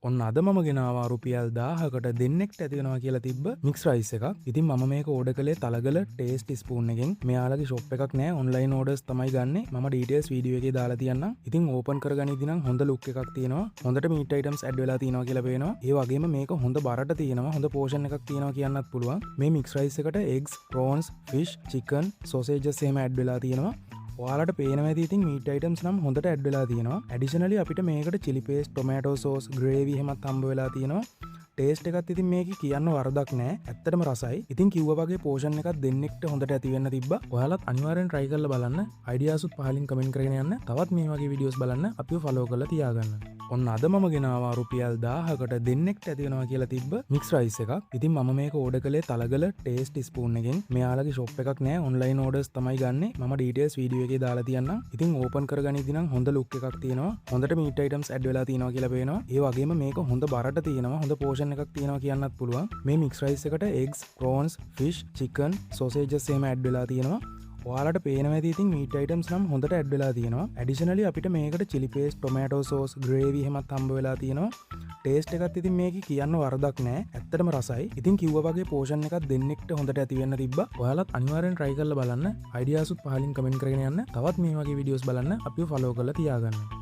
ඔන්න අද මම ගෙනවා රුපියල් 1000කට දෙන්නෙක්ට ඇති වෙනවා කියලා තිබ්බ මික්ස් රයිස් එකක්. ඉතින් මම මේක ඕඩර් කළේ තලගල ටේස්ටි ස්පූන් එකෙන්. මෙයාලගේ ෂොප් එකක් නෑ, ඔන්ලයින් ඕඩර්ස් තමයි ගන්නෙ. මම ඩීටේල්ස් වීඩියෝ එකේ දාලා තියන්නම්. ඉතින් ඕපන් කරගනිද්දි නම් හොඳ ලුක් එකක් තියෙනවා. හොඳට මීට් අයිටම්ස් ඇඩ් වෙලා තියෙනවා කියලා පේනවා. ඒ වගේම මේක හොඳ බරට තියෙනවා. හොඳ පෝෂන් එකක් තියෙනවා කියන්නත් පුළුවන්. මේ මික්ස් රයිස් එකට එග්ස්, ප්‍රෝන්ස්, ෆිෂ්, චිකන්, සොසේජස් එහෙම ඇඩ් වෙලා තියෙනවා. ඔයාලට පේනවා ඇති ඉතින් මීට් අයිටම්ස් නම් හොඳට ඇඩ් වෙලා තියෙනවා. ඇඩිෂනලි අපිට මේකට චිලි පේස්ට්, ටොමැටෝ සෝස්, ග්‍රේවි එහෙමත් හම්බ වෙලා තියෙනවා. ටේස්ට් එකත් ඉතින් මේක කියන්න වරදක් නෑ. ඇත්තටම රසයි. ඉතින් කිව්වා වගේ පෝෂන් එකක් දෙන්නෙක්ට හොඳට ඇති වෙන්න තිබ්බා. ඔයාලත් අනිවාර්යෙන් try කරලා බලන්න. අයිඩියාසුත් පහලින් කමෙන්ට් කරගෙන යන්න. තවත් මේ වගේ වීඩියෝස් බලන්න අපිව follow කරලා තියාගන්න. ඔන්න අද මම ගෙනවා රුපියල් 1000කට දෙන්නෙක්ට ඇති වෙනවා කියලා තිබ්බ මික්ස් රයිස් එකක්. ඉතින් මම මේක ඕඩර් කළේ තලගල ටේස්ටි ස්පූන් එකෙන්. මෙයාලගේ ෂොප් එකක් නෑ, ඔන්ලයින් ඕඩර්ස් තමයි ගන්නෙ. මම ඩීටේල්ස් වීඩියෝ එකේ දාලා තියන්නම්. ඉතින් ඕපන් කරගනිද්දි නම් හොඳ ලුක් එකක් තියෙනවා. හොඳට මීට් අයිටම්ස් ඇඩ් වෙලා තියෙනවා කියලා පේනවා. ඒ වගේම මේක හොඳ බරට තියෙනවා. හොඳ පෝෂන් එකක් තියෙනවා කියන්නත් පුළුවන්. මේ මික්ස් රයිස් එකට එග්ස්, ප්‍රෝන්ස්, ෆිෂ්, චිකන්, සොසේජස් එහෙම ඇඩ් වෙලා තියෙනවා. ඔයාලට පේනවා ඇති ඉතින් මීට් අයිටම්ස් නම් හොඳට ඇඩ් වෙලා තියෙනවා. ඇඩිෂනලි අපිට මේකට චිලි පේස්ට්, ටොමැටෝ සෝස්, ග්‍රේවි එහෙමත් හම්බ වෙලා තියෙනවා. ටේස්ට් එකත් ඉතින් මේක කියන්න වරදක් නෑ. ඇත්තටම රසයි. ඉතින් කිව්වා වගේ පෝෂන් එකක් දෙන්නෙක්ට හොඳට ඇති වෙන්න තිබ්බා. ඔයාලත් අනිවාර්යෙන් try කරලා බලන්න. අයිඩියාසුත් පහලින් කමෙන්ට් කරගෙන යන්න. තවත් මේ වගේ වීඩියෝස් බලන්න අපිව follow කරලා තියාගන්න.